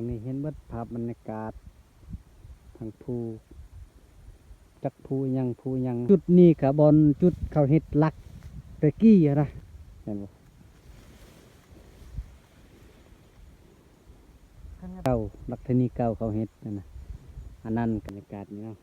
นี่เห็นเบิดภาพบรรยากาศทางภูจักภูยังจุดนี้กับบอลจุดเขาเฮ็ดลักตะกี้อะนะเห็นบ่เก่าลักธนีเก่าเขาเฮ็ดนั่นนะอันนั้นบรรยากาศนี่เนาะ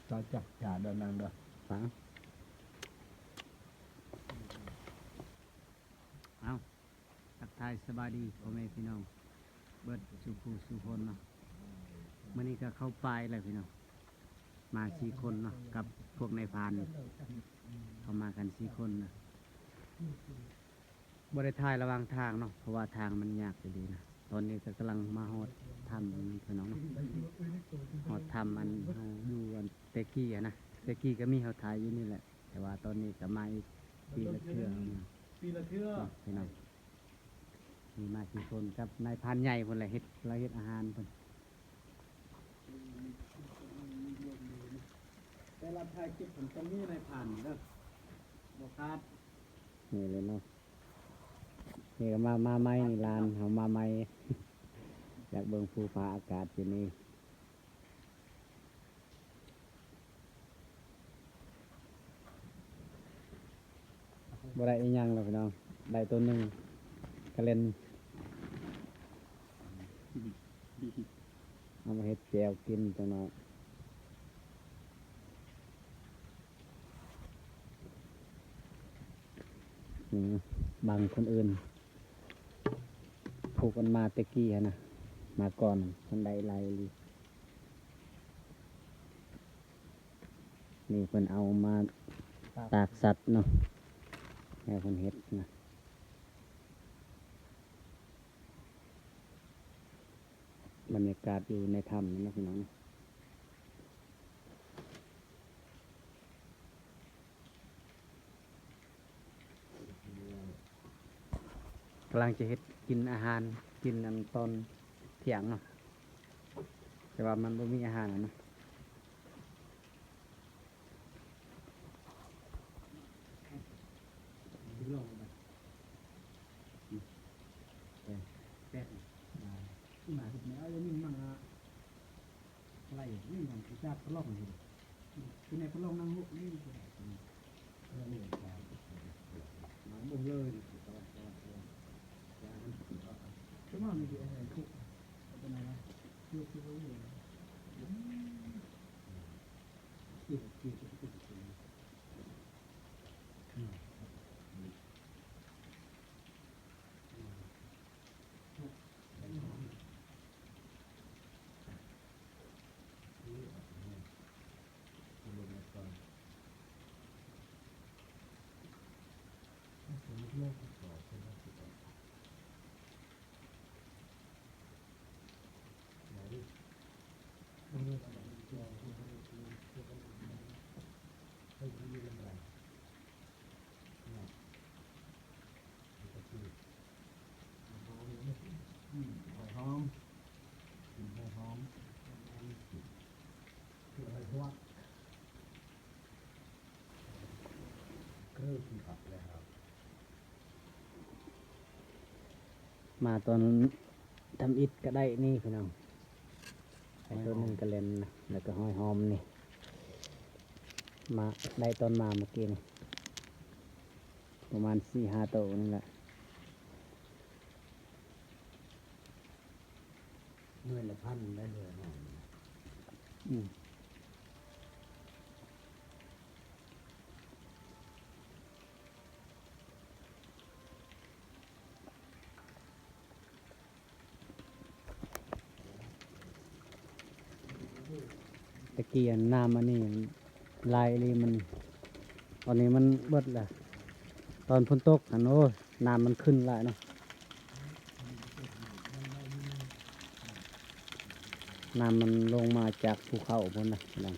cho chặt trả đơn năng được ฟังเอาทักทายสบายดีพ่อแม่พี่น้องเบิดสุภูสุคนเนาะมื้อนี้ก็เข้าปลายแล้วพี่น้องมา4 คนเนาะกับพวกนายพรานเข้ามากัน4 คนนะบ่ได้ถ่ายระหว่างทางเนาะเพราะว่าทางมันยากอยู่ดีนะตอนนี้ก็กำลังมาฮอดถ้ำพี่น้องเนาะฮอดถ้ำอันเราอยู่อันเตกี้อะนะเตกี้ก็มีเฮาถ่ายอยู่นี่แหละ แต่ว่าตอนนี้ก็มาอีกปีละเทื่อพี่น้องมีมา4 คนกับนายพรานใหญ่พุ่นแหละเฮ็ดอาหารพุ่นแต่ละถ่ายคลิปผมต้องมีนายพรานเด้อบ่ขาดนี่เลยเนาะนี่ก็มาใหม่นี่ลานเฮามาใหม่ อยากเบิ่งภูผาอากาศอยู่นี่บ่ได้อีหยังหรอกพี่น้องได้ตัวหนึ่งกระเล่นเอามาเฮ็ดแจวกินจังเนาะบางคนอื่นผูกกันมาตะกี้ฮะนะมาก่อนคนใดไล่นี่เพิ่นเอามาตากสัตว์เนาะแม่เพิ่นเฮ็ดนะบรรยากาศอยู่ในถ้ำนี่นะพี่น้องกำลังจะเฮ็ดกินอาหารกินอันตอนเที่ยงเนาะแต่ว่ามันบ่มีอาหารนะ mà thịt mẹ ơi nhưng mà lại nhưng mà cái cha phân lông thì cái này phân lông năng hộ nhưng nó bùng lơi đúng rồi thì này cụ cái này là chưa có gì chưa home home what เริ่มขับแล้วมาตอนทำอิฐก็ได้นี่พี่น้องไอ้ตัวหนึงก็เล่นนะแล้วก็ห้อยหอมนี่มาได้ตอนมาเมื่อกี้นี่ประมาณ4-5 ตัวนี่แหละเมื่อละพันได้เลยหน่อยตะกี้อันน้ำอันนี้ลายนี่มันตอนนี้มันเบิดแหละตอนฝนตกอันโอ้น้ำมันขึ้นหลายเนาะน้ำมันลงมาจากภูเขาพุ่นนะพี่น้อง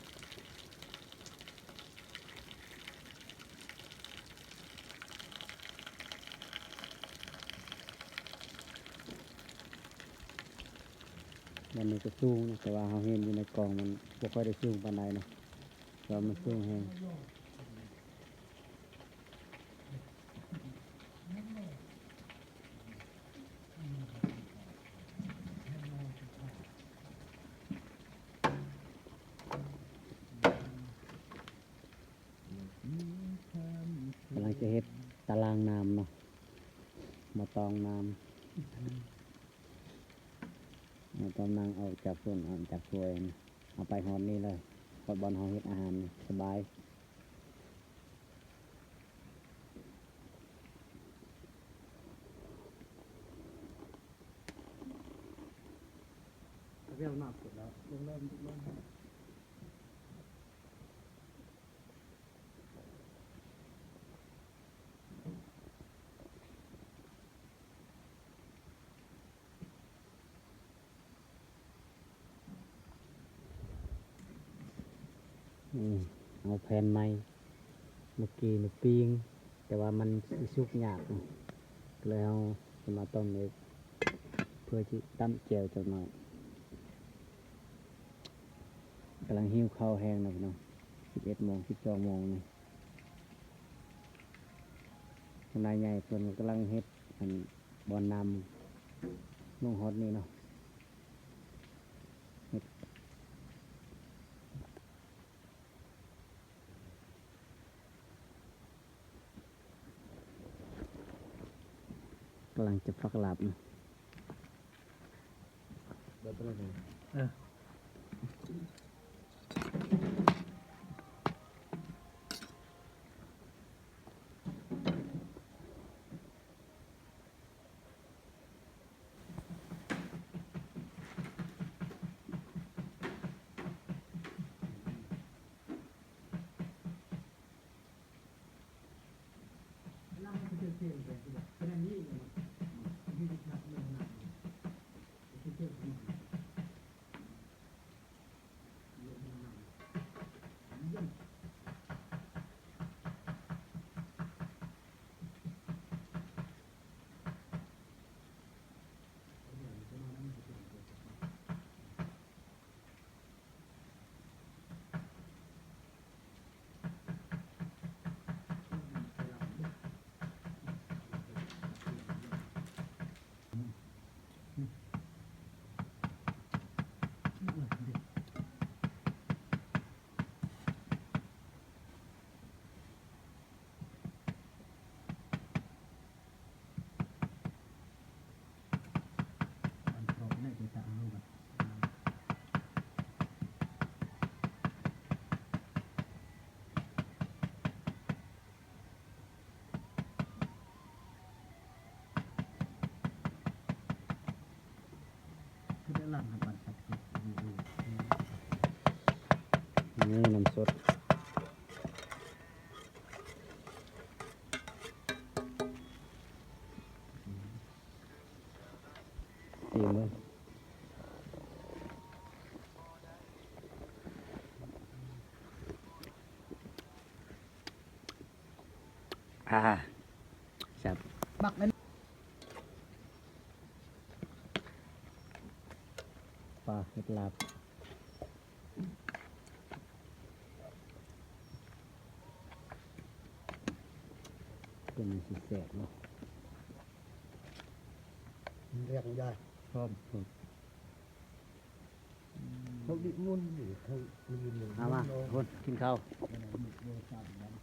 วันนี้ก็สูงนะแต่ว่าเราเห็นอยู่ในกล่องมันบ่ค่อยได้สูงปานใดนะเพราะมันสูงแฮงกำลังจะเฮ็ดตารางน้ำเนาะมาตองน้ำมาตองน้ำเอาจากส่วนเอาจากถ้วยนะเอาไปฮอดนี่เลยพอบอลเฮาเฮ็ดอาหารนี่สบาย เรียกมากสุดแล้วลงเริ่มทุกเริ่ม เอาแผ่นไม้เมื่อกี้นี่ปิ้งแต่ว่ามันสิสุกยากนะก็เลยเอาจะมาต้มเองเพื่อที่ตั้มแจ่วจักหน่อยกำลังหิวข้าวแห้งนะพี่น้อง11 โมง 12 โมงนี่นายใหญ่เพิ่นกำลังเฮ็ดอันบอนนำนุ่งฮอดนี่เนาะเฮ็ดกำลังจะฟักหลับนะ เดี๋ยวไปเลย หลังครับปัดนี่น้ำสดตีมือแซ่บ บักนั้น ปลาเห็ดลาบเป็นสิแซ่บเนาะ เรียกได้ พร้อม เขาดิมุ่นอยู่เขาลืมเลย เอามาคนกินข้าว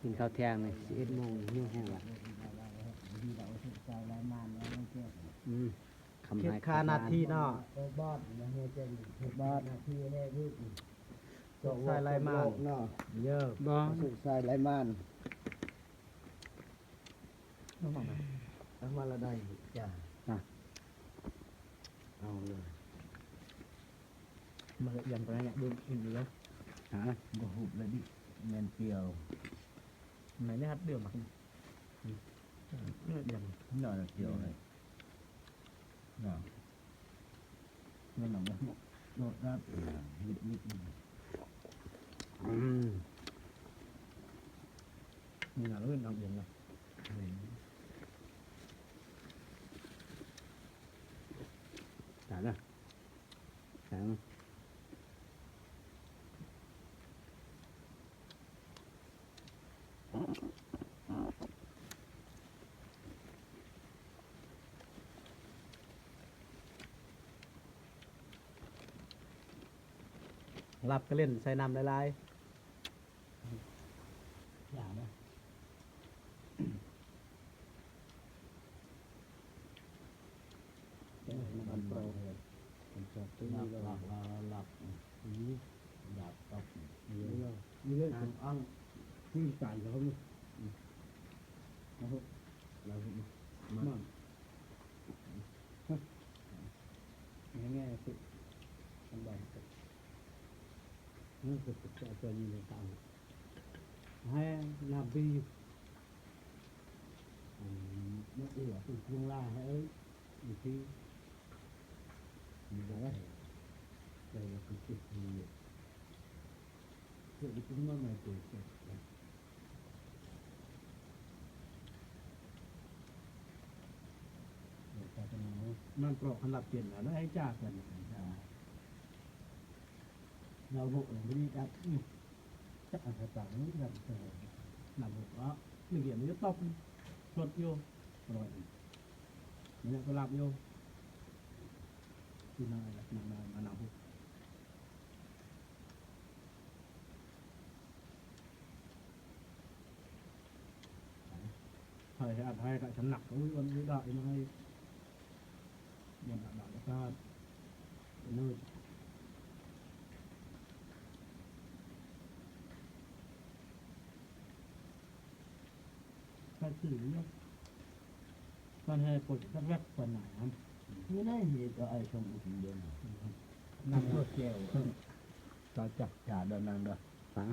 กินข้าวเที่ยงเลย11 โมงหิวแห้งละคำ เก็บ หาย ค่านาทีเนาะบ้านนะเฮียเจนบ้านนาทีแน่ยุบสุกใส่ไรมานเนาะเยอะ บ่ สุกใส่ไรมานแล้วมาละได้จ้าเอาเลยมาละยังไปเนี่ยดูอีกแล้ว ฮะ บ่หุบเลยดิเงินเปียวไหนเนี่ยฮัดเดือดมาเลือดยังหน่อยเดียวเลยหน่อยเงินหน่อยโดดรับนิดนิด อืม มีหน่อยเลื่อนเอาเองนะ ได้นะได้ งรับก็เล่นใส่น้ำลายๆอย่านะมันโปรมันชอบตัวนี้ก็หลับหลับตกนี่เลยอ้างที่จ่ายเขาเนี่ยเราง่ายๆสิมันบอกนี่คือตัวนี้เลยต่างให้นาบีnó đi ở từ tương lai hay nhiều khi mình nói đây là cái chuyện gì vậy cũng nó này tuổi trẻมันโปรขนาดเปลี่ยนแล้วให้จ้ากันเราบุกไม่ได้จับจับอะไรต่างๆนี่แบบหนักบุกแล้วหนึ่งเดียวมันจะตบสดโยอร่อยนี่ก็หลับโยที่นั่นแหละมันหนักบุกใช่ครับให้กับฉันหนักอุ้ยวันนี้ได้มาให้บนหนักแล้วก็นู่นถ้าสื่อเนี่ยตอนให้ปวดสักแวบปวดหนาไม่ได้เหตุอะไรชมอุทิศเดินนั่งรถแก้วตาจับจ่าเดินนั่งเด้อฟัง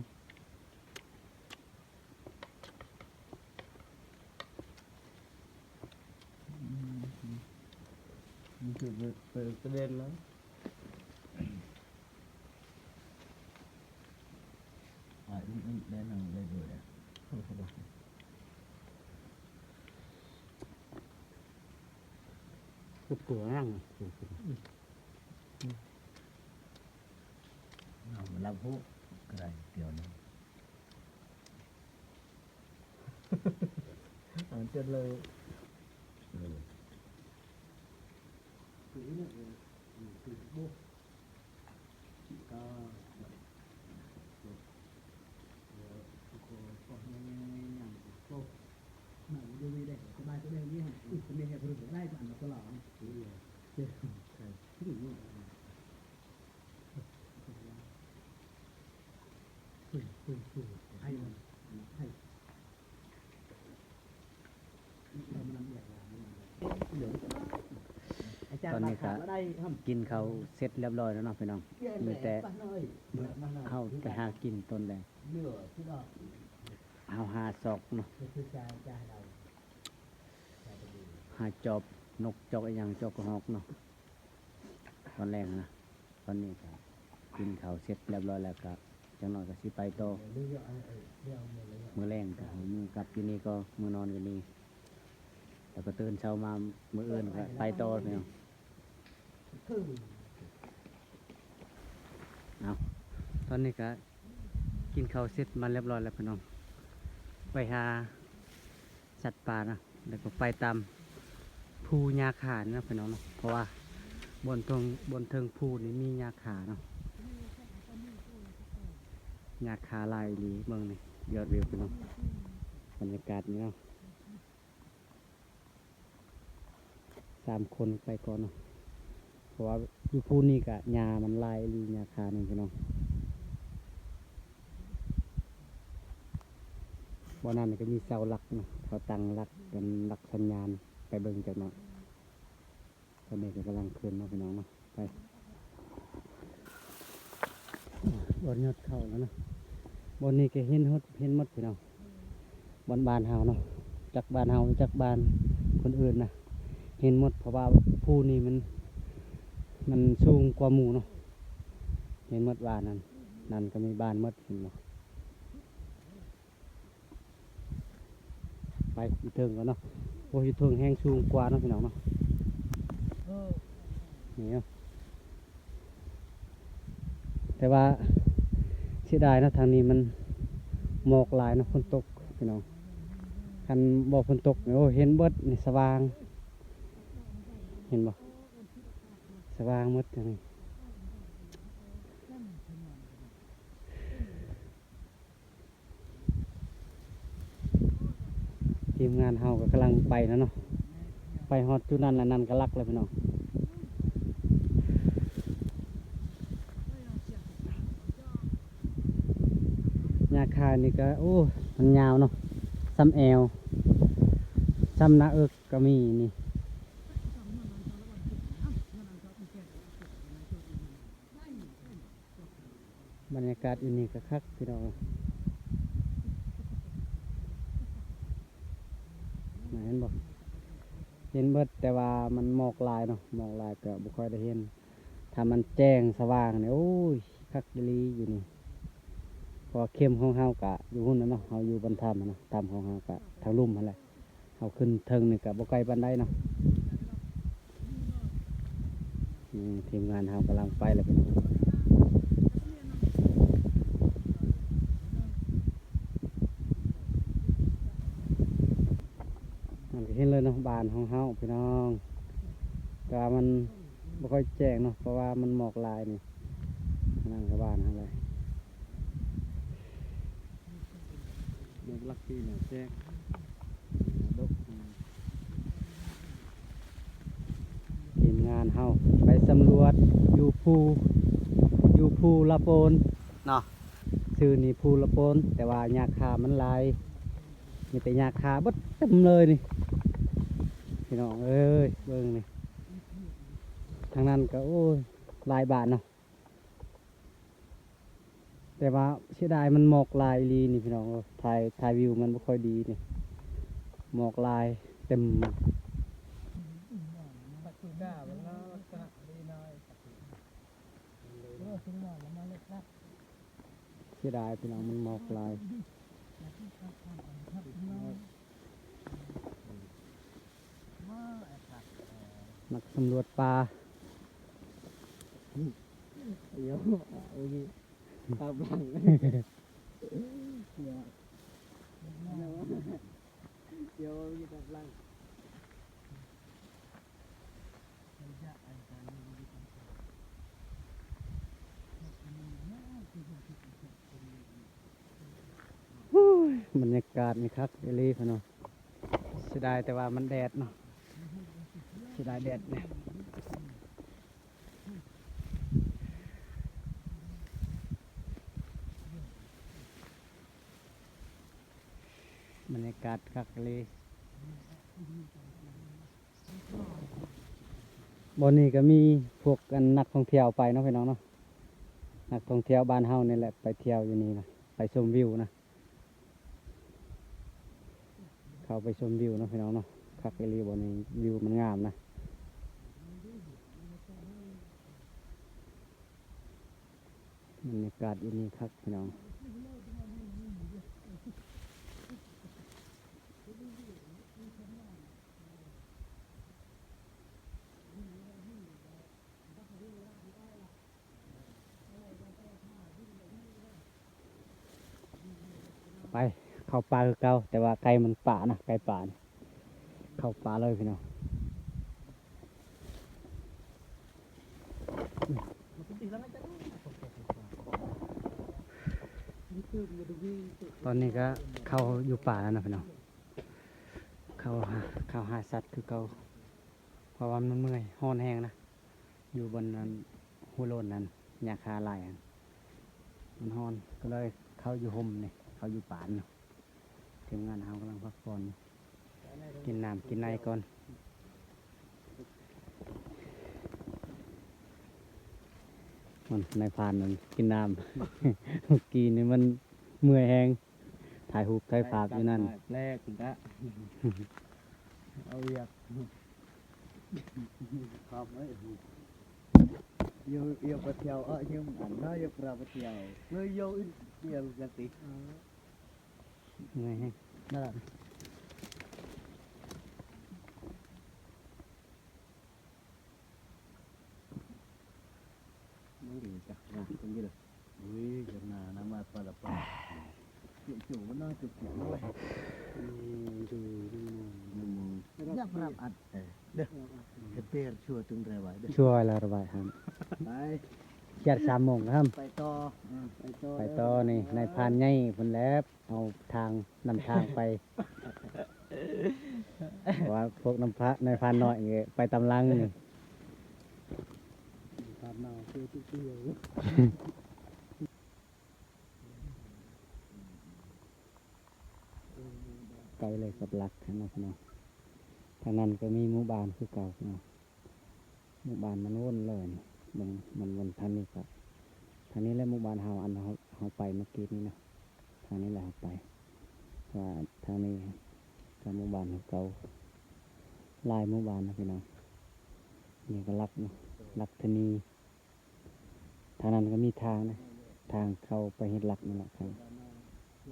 มันคือประเด็นแล้วได้นั่งได้ด้วยอ่ะกูกลัวนั่งเราพูดอะไรเกี่ยวนะจนเลยคือเนี่ยคือบุกก็มันดูดีเลยสบายตัวเองนี่ฮะคุณมีเหตุผลได้ผ่านมาตลอดเจ้าใช่ที่นี่ให้มันให้ตอนนี้ก็กินเขาเสร็จเรียบร้อยแล้วเนาะพี่น้องมีแต่เอาไปหากินต้นแดงเอาหาศอกเนาะหาจอบนกจอกอย่างจอกกระหอกเนาะตอนแรกนะตอนนี้ก็กินเขาเสร็จเรียบร้อยแล้วก็จังหน่อยก็สิไปโตมื้อแรงก็มื้อกลับที่นี่ก็มื้อนอนกันนี่แล้วก็ตื่นเช้ามามื้ออื่นก็ไปโตพี่น้องเอาตอนนี้ก็กินข้าวเสร็จมาเรียบร้อยแล้วพี่น้องไปหาสัตว์ป่านะแล้วก็ไปตามภูหญ้าขานะพี่น้องเนาะเพราะว่าบนเทิงภูนี่มีหญ้าขาเนาะหญ้าขาลายดีเมืองนี่ยอดวิวพี่น้องบรรยากาศนี่เนาะ3 คนไปก่อนเนาะเพราะว่าอยู่ภูนี่กะหญ้ามันลายดีหญ้าขานี่พี่น้องวันนั้นก็มีเสาหลักเนาะเขาตั้งหลักเป็นหลักสัญญาณไปเบิ่งจากเนาะตอนนี้ก็กำลังขึ้นเนาะพี่น้องเนาะไปบนยอดเขาแล้วเนาะบนนี้ก็เห็นหมดพี่น้องบนบ้านเฮาเนาะจากบ้านเฮาจากบ้านคนอื่นนะเห็นหมดเพราะว่าภูนี่มันสูงกว่าหมู่เนาะเห็นหมดบ้านนั่นก็มีบ้านหมดเห็นบ่ไปอีเทิงก่อนเนาะโอ้ยอีเทิงแห้งสูงกว่าเนาะพี่น้องเนาะนี่เนาะ แต่ว่าเสียดายนะทางนี้มันหมอกหลายเนาะฝนตกพี่น้องคันบ่ฝนตกเนี่ยโอ้เห็นเบิดนี่สว่างเห็นบ่สว่างหมดจังนี้ทีมงานเฮาก็กำลังไปนะเนาะไปฮอดจุดนั้นแล้วนั่นก็ลักเลยพี่น้องหญ้าคานี่ก็โอ้มันยาวเนาะซ้ำแอวซ้ำหน้าเอิกก็มีนี่บรรยากาศอยู่นี่ก็คักพี่น้องมาเห็นบ่เห็นเบิดแต่ว่ามันหมอกลายเนาะหมอกลายก็บ่ค่อยได้เห็นถ้ามันแจ้งสว่างเนี่ยโอ้ยคักอีหลีอยู่นี่เพอเข้มของเฮากะอยู่หุ่นนะเนาะเฮาอยู่บนถ้ำนะถ้ำของเฮากะทางลุ่มนั่นแหละเฮาขึ้นเทิงนี่กะบ่ไกลปานใดเนาะทีมงานเฮากำลังไปแล้วพี่น้องมันก็เห็นเลยเนาะบ้านของเฮาพี่น้องก็มันบ่ค่อยแจ้งเนาะเพราะว่ามันหมอกลายนี่นั่นก็บ้านเฮาเลยเด็กลักกี้เนี่ยแจ้งดกทีมงานเฮาไปสำรวจอยู่ภูละโปนเนาะชื่อนี่ภูละโปนแต่ว่าหญ้าคามันหลายมีแต่หญ้าคาเบิดเต็มเลยนี่พี่น้องเอ้ยเบิ่งนี่ทางนั้นก็โอ้ยหลายบาทเนาะแต่ว่าเสียดายมันหมอกลายอีหลีนี่พี่น้องถ่ายวิวมันไม่ค่อยดีนี่หมอกลายเต็มเสียดายพี่น้องมันหมอกลายนักสำรวจปลาเดี๋ยวโอ้ยตาบังเดี๋ยวมีตาบังบรรยากาศนี่ครับเอลี่พะเนาะเสียดายแต่ว่ามันแดดเนาะเสียดายแดดเนี่ยบรรยากาศคักเลยบนนี้ก็มีพวกกันนักท่องเที่ยวไปเนาะพี่น้องเนาะนักท่องเที่ยวบ้านเฮานี่แหละไปเที่ยวอยู่นี่นะไปชมวิวนะเข้าไปชมวิวเนาะพี่น้องเนาะคักเลยบนนี้วิวมันงามนะบรรยากาศอยู่นี่คักพี่น้องไปเข้าป่าคือเก่าแต่ว่าไก่มันป่านะไก่ป่านี่เข้าป่าเลยพี่น้องตอนนี้ก็เข้าอยู่ป่าแล้วนะพี่น้องเข้าหาสัตว์คือเก่าเพราะว่ามันเมื่อยห้อนแห้งนะอยู่บนนั้นหัวโลนนั้นหญ้าคาหลายอันมันห้อนก็เลยเข้าอยู่ห่มนี่เข้าอยู่ป่าเนาะทีมงานเฮากำลังพักผ่อนกินน้ำกินในก่อนมันในพานมันกินน้ำ เมื่อกี้นี่มันเมื่อยแห้งถ่ายรูปถ่ายภาพอยู่นั่นแรกนะเอาเรียกครับเอ้ยyêu bật theo ở nhưng ảnh nó yêu ra bật theo người yêu in tiền là tí người hay đó là mấy gì chặt ra không biết được อุ้ยกันนาน้ำมาปลาปลาจู่มันน่าจุกจิ๋วด้วยอยากรับอัดเด้อเปรชัวตึงไรไว้เด้อ ช่วยละระบายครับ ไป เจ็ด3 โมงครับ ไปต่อ ไปต่อนี่นายพรานใหญ่เพิ่นแล้วเอาทางนำทางไป ว่าพวกน้ำพระนายพรานน้อยนี่ไปตำลังนี่ ตามมาเพื่อที่เที่ยว ไกลเลยกับหลักนะพี่น้องทางนั้นก็มีหมู่บ้านคือเก่าพี่น้องหมู่บ้านมันวนเลยนี่มันวนทางนี้ก็ทางนี้แหละหมู่บ้านเฮาอันเฮาไปเมื่อกี้นี้นะทางนี้แหละเฮาไปว่าทางนี้ก็หมู่บ้านเก่าหลายหมู่บ้านนะพี่น้องนี่ก็ลักเนาะลักธนีทางนั้นก็มีทางนะทางเข้าไปเฮ็ดลักนี่แหละครับ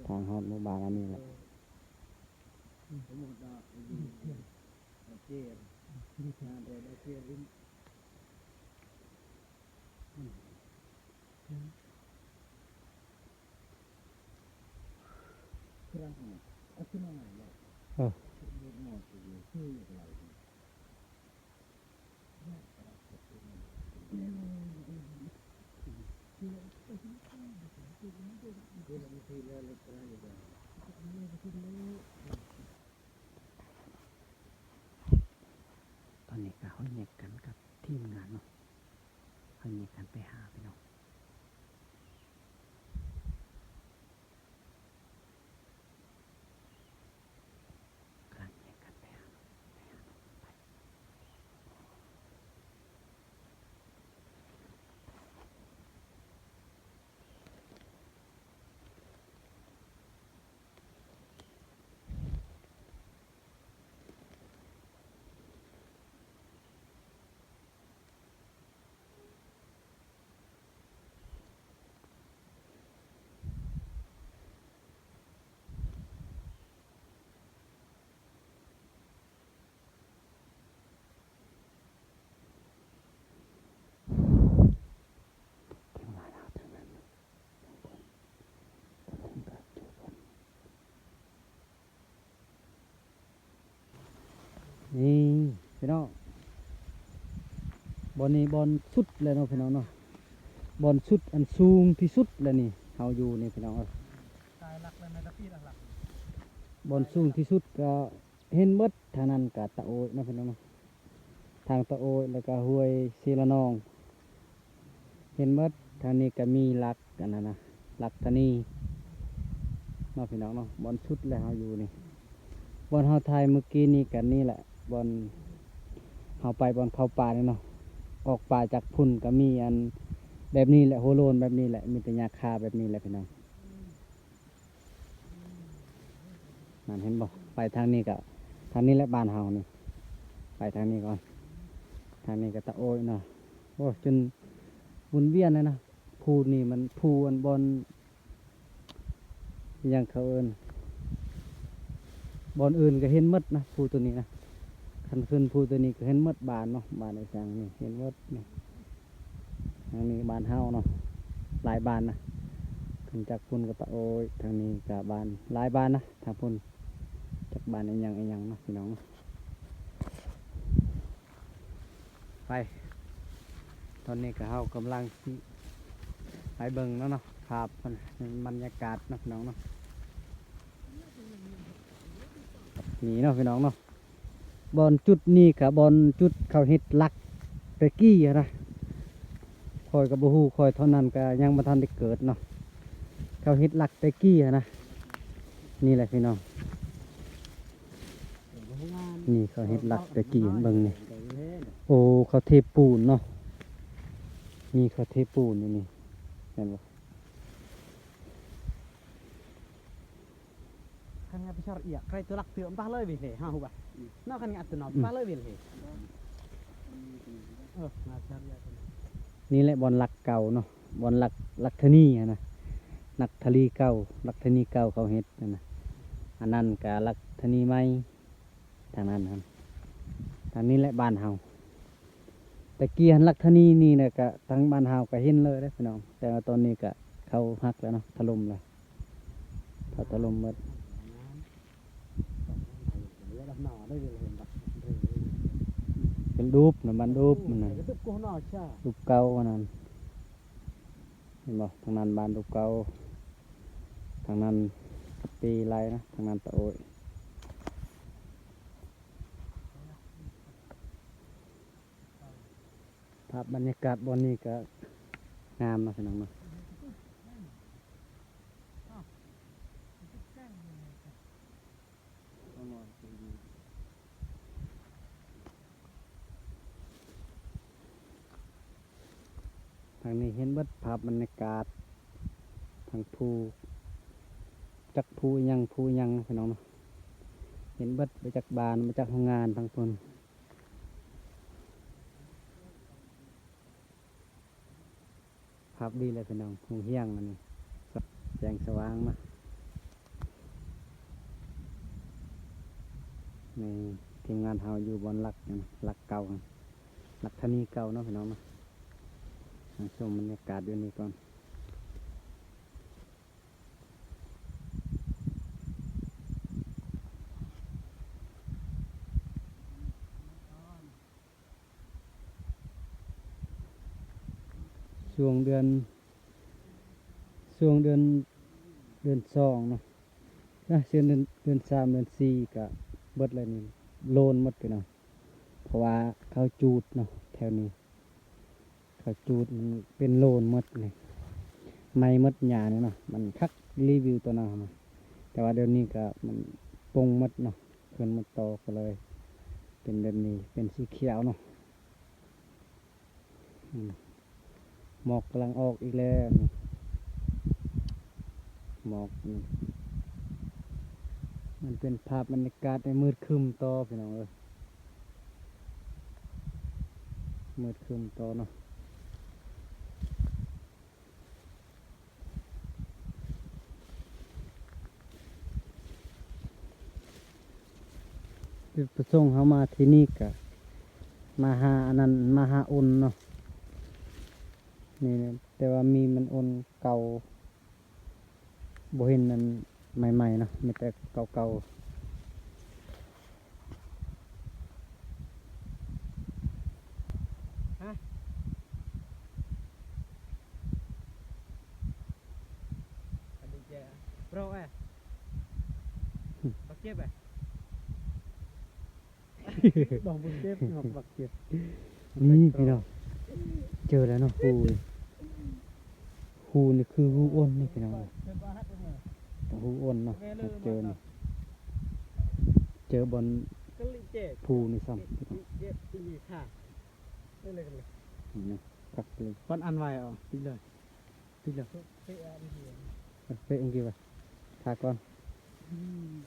ทางฮอดหมู่บ้านอันนี้แหละ เออตอนนี้ก็เขาแยกกันกับทีมงานเนาะเขาแยกกันไปหาพี่น้องกำลังแยกกันไปหาทีมงานเอาทางนั้นนี่พี่น้องบอลนี้บอลสุดเลยเนาะพี่น้องเนาะบอลสุดอันสูงที่สุดเลยนี่เฮาอยู่นี่พี่น้องเอ้ย ตายหลักเลยนะตะพี่หลัก บอลสูงที่สุดก็เห็นเบิดทางนั้นก็ตะโอยเนาะพี่น้องเนาะทางตะโอยแล้วก็ห้วยศิลานอง เห็นเบิดทางนี้ก็มีหลักกันนะหลักธนีเนาะพี่น้องเนาะบอลสุดเลยเฮาอยู่นี่บอลเฮาไทยเมื่อกี้นี่กันนี่แหละบอลเฮาไปบอลเข้าป่านี่เนาะออกป่าจากพุ่นก็มีอันแบบนี้แหละโฮโลนแบบนี้แหละมีแต่หญ้าคาแบบนี้แหละพี่น้องนั่นเห็นบ่ไปทางนี้ก็ทางนี้แหละบ้านเฮานี่ไปทางนี้ก่อนทางนี้ก็ตะโอยเนาะโอ้จนวนเวียนเลยนะภูนี่มันภูอันบอลอิหยังเขาเอิ้นบอลอื่นก็เห็นหมดนะภูตัวนี้นะคันขึ้นภูตัวนี้ก็เห็นหมดบานเนาะบานในจังนี่เห็นหมดนี่ทางนี้บานเฮาเนาะหลายบานนะขึ้นจากพุ่นก็ตะโอยทางนี้กับบานหลายบานนะทางพุ่นจากบานอิหยังเนาะพี่น้องไปตอนนี้ก็เฮากำลังสิไปเบิ่งเนาะภาพบรรยากาศเนาะพี่น้องเนาะนี่เนาะพี่น้องเนาะบอลจุดนี่กับบอลจุดเขาเฮ็ดลักตะกี้อะนะคอยกับบูฮูคอยเท่านั้นก็ยังบ่ทันได้เกิดเนาะเขาเฮ็ดลักตะกี้อะนะนี่แหละพี่น้องนี่เขาเฮ็ดลักตะกี้เบิ่งนี่โอ้เขาเทปูนเนาะนี่เขาเทปูนนี่เห็นบ่ kan ngapa syar iya kai tulak tu empah le bih le ha hu bah no kan ngat tu no empah le bih le ngajar ya นี่แหละบอลหลักเก่าเนาะบอลหลักธนีอะนะหลักทลีเก่าหลักธนีเก่าเขาเฮ็ดนั่นนะอันนั้นกับหลักธนีใหม่ทางนั้นครับทางนี้แหละบ้านเฮาแต่เกียนหลักธนีนี่เนี่ยก็ทางบ้านเฮาก็เห็นเลยเด้อพี่น้องแต่ว่าตอนนี้ก็ เขาหักแล้วเนาะถล่มเลยเขาถล่มหมด เหลือดำหน่อได้เลยเห็นปะ เป็นรูปนะมันรูปมันน่ะ ตึกกูหน่อช่า รูปเก่าอันนั้นเห็นบ่ทางนั้นบ้านรูปเก่าทางนั้นปีไรนะทางนั้นตะโอยภาพบรรยากาศบนนี้ก็งามเนาะพี่น้องเนาะทางนี้เห็นเบิดภาพบรรยากาศทางภูจักภูยังภูยังพี่น้องเนาะเห็นเบิดไปจากบ้านมาจากโรงงานทางคนภาพดีเลยพี่น้องหงเฮียงอันนี้แสงสว่างมาในทีมงานเฮาอยู่บนหลักนั่นหลักเก่าหั่นหลักธนีเก่าเนาะพี่น้องเนาะมาชมบรรยากาศอยู่นี่ก่อนช่วงเดือนเดือนสองเนาะช่วงเดือนสามเดือนสี่ก็เบิดเลยนี่โลนหมดไปเนาะเพราะว่าเขาจูดเนาะแถวนี้เขาจูดมันเป็นโลนหมดเลยไม่หมดหญ้าเนี่ยเนาะมันคักรีวิวตัวนั้นมาแต่ว่าเดี๋ยวนี้ก็มันปงหมดเนาะเพิ่นมาต่อก็เลย เป็นแบบนี้เป็นสีเขียวเนาะอืมหมอกกำลังออกอีกแล้วนี่หมอกนี่มันเป็นภาพบรรยากาศในมืดครึ้มต่อพี่น้องเอ้ยมืดครึ้มต่อเนาะจุดประสงค์เขามาที่นี่กะมาหาอันนั้นมาหาอุ่นเนาะนี่นะแต่ว่ามีมันอุ่นเก่าบ่เห็นนั้นใหม่ๆเนาะมีแต่เก่าๆ Ada je. Bro Bakit ba? ดอกบุญเจ็บดอกบักเจ็บนี่พี่น้องเจอแล้วเนาะฮูนี่คือฮูอ้วนนี่พี่น้องฮูอ้วนเนาะเจอนี่เจอบน Kali je. ภูนี่ซ้ำพี่น้อง Je tinggi ha. Boleh boleh. นี่นะคักเลย Kon an wai oh. Bila. พี่เลย Pe ada dia. เป๊ะองกี่วะทาก่อน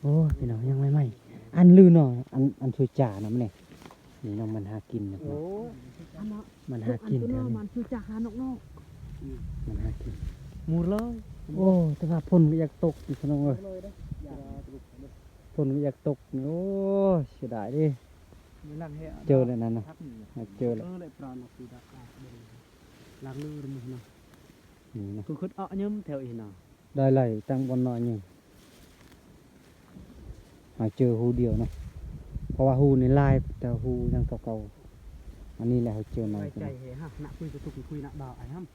โอ้พี่น้องยังไม่อันลือเนาะอันช่วยจ่าเนาะมันนี่นี่น้องมันหากินเนาะ Oh. Anak มันหากินแถวนี้ man susah anak no. มันหากิน Murah. โอ้แต่ว่าฝนก็อยากตกอีกพี่น้องเอ้ย Boleh dah. Ya. ฝนก็อยากตกนี่โอ้เสียดายดิ Bilang he. เจอแล้วนั่นนะเจอแล้ว Lek prana tidak lang lư rumah no. นี่นะ Ku khut ak nyum theo i no. ได้ไหลตั้งบนหน่อยหนึงหาเจอหูเดียวเนาะเพราะว่าหูนี่ลายแต่หูยังเก่าๆอันนี้แหละเขาเจอหน่อย Cai he ha nak kui tu kui nak ba ai ham.